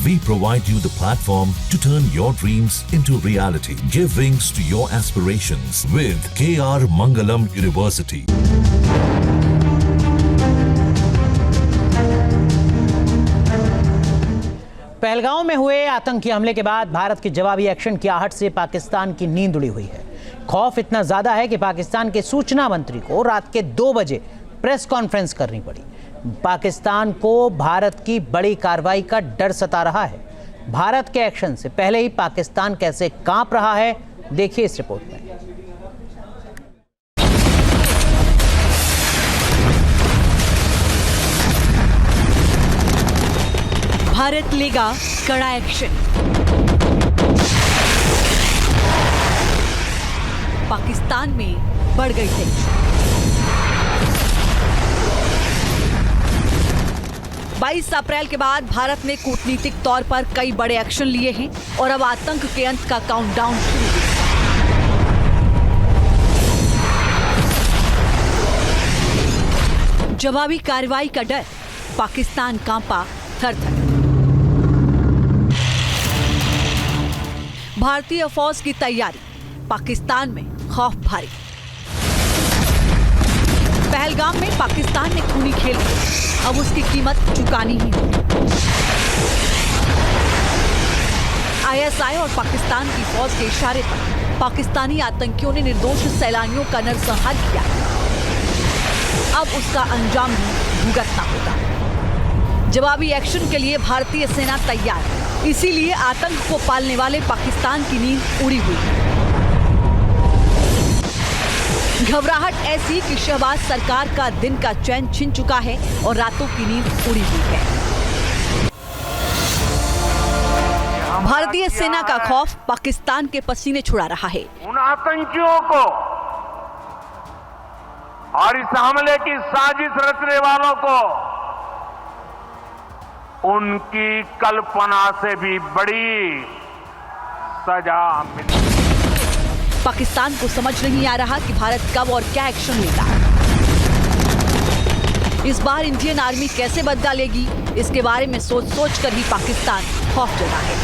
We provide you the platform to turn your dreams into reality. Give wings to your aspirations with KR Mangalam University. Pahalgam में हुए आतंकी हमले के बाद भारत के जवाबी एक्शन की आहट से पाकिस्तान की नींद उड़ी हुई है। खौफ इतना ज्यादा है कि पाकिस्तान के सूचना मंत्री को रात के 2 बजे प्रेस कॉन्फ्रेंस करनी पड़ी। पाकिस्तान को भारत की बड़ी कार्रवाई का डर सता रहा है। भारत के एक्शन से पहले ही पाकिस्तान कैसे कांप रहा है, देखिए इस रिपोर्ट में। भारत लेगा कड़ा एक्शन। पाकिस्तान में बढ़ गई टेंशन। 22 अप्रैल के बाद भारत ने कूटनीतिक तौर पर कई बड़े एक्शन लिए हैं और अब आतंक के अंत का काउंटडाउन शुरू हो गया। जवाबी कार्रवाई का डर, पाकिस्तान कांपा थर-थर। भारतीय फौज की तैयारी, पाकिस्तान में खौफ भारी। पहलगाम में पाकिस्तान ने खूनी खेल किया, अब उसकी कीमत चुकानी ही होगी। आईएसआई और पाकिस्तान की फौज के इशारे पर पाकिस्तानी आतंकियों ने निर्दोष सैलानियों का नरसंहार किया। अब उसका अंजाम भी भुगतना होगा। जवाबी एक्शन के लिए भारतीय सेना तैयार है, इसीलिए आतंक को पालने वाले पाकिस्तान की नींद उड़ी हुई है। घबराहट ऐसी कि शहबाज सरकार का दिन का चैन छिन चुका है और रातों की नींद उड़ी हुई है। भारतीय सेना का खौफ पाकिस्तान के पसीने छुड़ा रहा है। उन आतंकियों को और इस हमले की साजिश रचने वालों को उनकी कल्पना से भी बड़ी सजा मिली। पाकिस्तान को समझ नहीं आ रहा कि भारत कब और क्या एक्शन लेगा। इस बार इंडियन आर्मी कैसे बदला लेगी, इसके बारे में सोच कर ही पाकिस्तान खौफजदा है।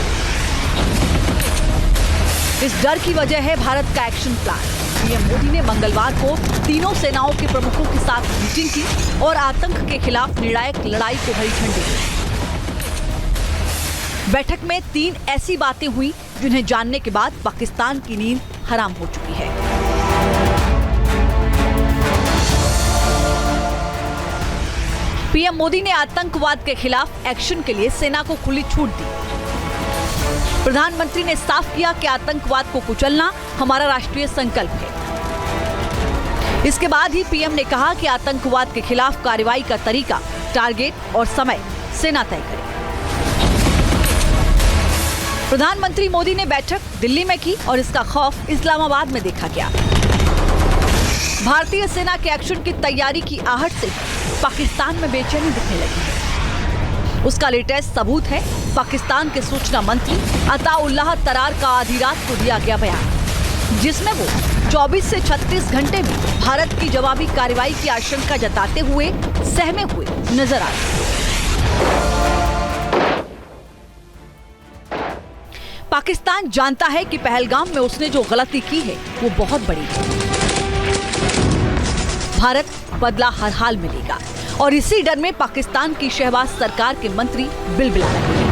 इस डर की वजह है भारत का एक्शन प्लान। पीएम मोदी ने मंगलवार को तीनों सेनाओं के प्रमुखों के साथ मीटिंग की और आतंक के खिलाफ निर्णायक लड़ाई को हरी झंडी दी। बैठक में 3 ऐसी बातें हुई जिन्हें जानने के बाद पाकिस्तान की नींद हराम हो चुकी है। पीएम मोदी ने आतंकवाद के खिलाफ एक्शन के लिए सेना को खुली छूट दी। प्रधानमंत्री ने साफ किया कि आतंकवाद को कुचलना हमारा राष्ट्रीय संकल्प है। इसके बाद ही पीएम ने कहा कि आतंकवाद के खिलाफ कार्रवाई का तरीका, टारगेट और समय सेना तय करे। प्रधानमंत्री मोदी ने बैठक दिल्ली में की और इसका खौफ इस्लामाबाद में देखा गया। भारतीय सेना के एक्शन की तैयारी की आहट से पाकिस्तान में बेचैनी दिखने लगी है। उसका लेटेस्ट सबूत है पाकिस्तान के सूचना मंत्री अताउल्लाह तरार का आधी रात को दिया गया बयान, जिसमें वो 24 से 36 घंटे में भारत की जवाबी कार्रवाई की आशंका जताते हुए सहमे हुए नजर आए। पाकिस्तान जानता है कि पहलगाम में उसने जो गलती की है वो बहुत बड़ी है। भारत बदला हर हाल में लेगा और इसी डर में पाकिस्तान की शहबाज सरकार के मंत्री बिलबिला रहे हैं।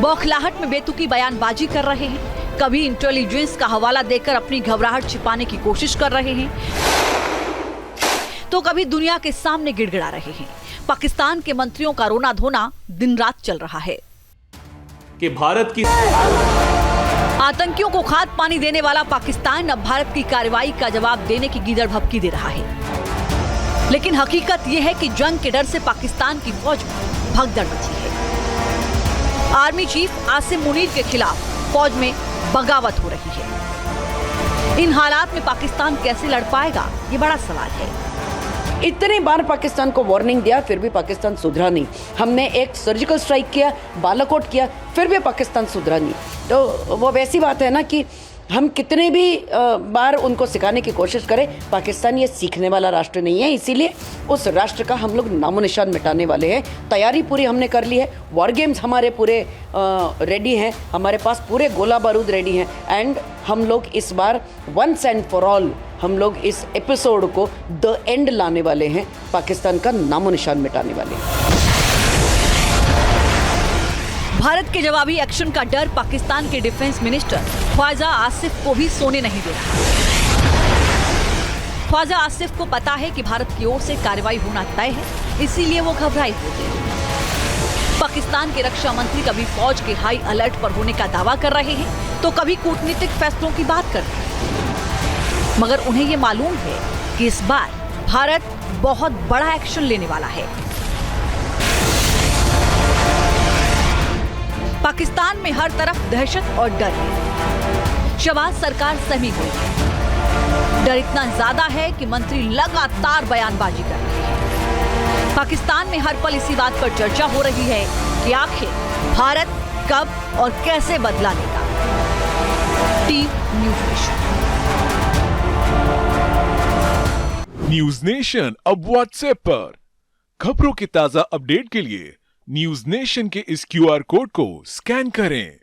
बौखलाहट में बेतुकी बयानबाजी कर रहे हैं, कभी इंटेलिजेंस का हवाला देकर अपनी घबराहट छिपाने की कोशिश कर रहे हैं, तो कभी दुनिया के सामने गिड़गिड़ा रहे हैं। पाकिस्तान के मंत्रियों का रोना धोना दिन रात चल रहा है कि भारत की आतंकियों को खाद पानी देने वाला पाकिस्तान अब भारत की कार्रवाई का जवाब देने की गीदड़ भभकी दे रहा है। लेकिन हकीकत यह है कि जंग के डर से पाकिस्तान की फौज में भगदड़ मची है। आर्मी चीफ आसिम मुनीर के खिलाफ फौज में बगावत हो रही है। इन हालात में पाकिस्तान कैसे लड़ पाएगा, ये बड़ा सवाल है। इतनी बार पाकिस्तान को वार्निंग दिया, फिर भी पाकिस्तान सुधरा नहीं। हमने एक सर्जिकल स्ट्राइक किया, बालाकोट किया, फिर भी पाकिस्तान सुधरा नहीं। तो वो वैसी बात है ना कि हम कितने भी बार उनको सिखाने की कोशिश करें, पाकिस्तान ये सीखने वाला राष्ट्र नहीं है, इसीलिए उस राष्ट्र का हम लोग नामो निशान मिटाने वाले हैं। तैयारी पूरी हमने कर ली है, वॉर गेम्स हमारे पूरे रेडी हैं, हमारे पास पूरे गोला बारूद रेडी हैं एंड हम लोग इस बार वंस एंड फॉर ऑल हम लोग इस एपिसोड को द एंड लाने वाले हैं, पाकिस्तान का नामो निशान मिटाने वाले हैं। भारत के जवाबी एक्शन का डर पाकिस्तान के डिफेंस मिनिस्टर ख्वाजा आसिफ को भी सोने नहीं दे रहा। ख्वाजा आसिफ को पता है कि भारत की ओर से कार्रवाई होना तय है, इसीलिए वो घबराए होते हैं। पाकिस्तान के रक्षा मंत्री कभी फौज के हाई अलर्ट पर होने का दावा कर रहे हैं तो कभी कूटनीतिक फैसलों की बात कर रहे हैं, मगर उन्हें ये मालूम है कि इस बार भारत बहुत बड़ा एक्शन लेने वाला है। पाकिस्तान में हर तरफ दहशत और डर है। शहबाज सरकार सहमी हुई है। डर इतना ज्यादा है कि मंत्री लगातार बयानबाजी कर रहे हैं। पाकिस्तान में हर पल इसी बात पर चर्चा हो रही है कि आखिर भारत कब और कैसे बदला लेगा। Team news nation. News nation अब व्हाट्सएप पर खबरों के ताजा अपडेट के लिए न्यूज़ नेशन के इस QR कोड को स्कैन करें।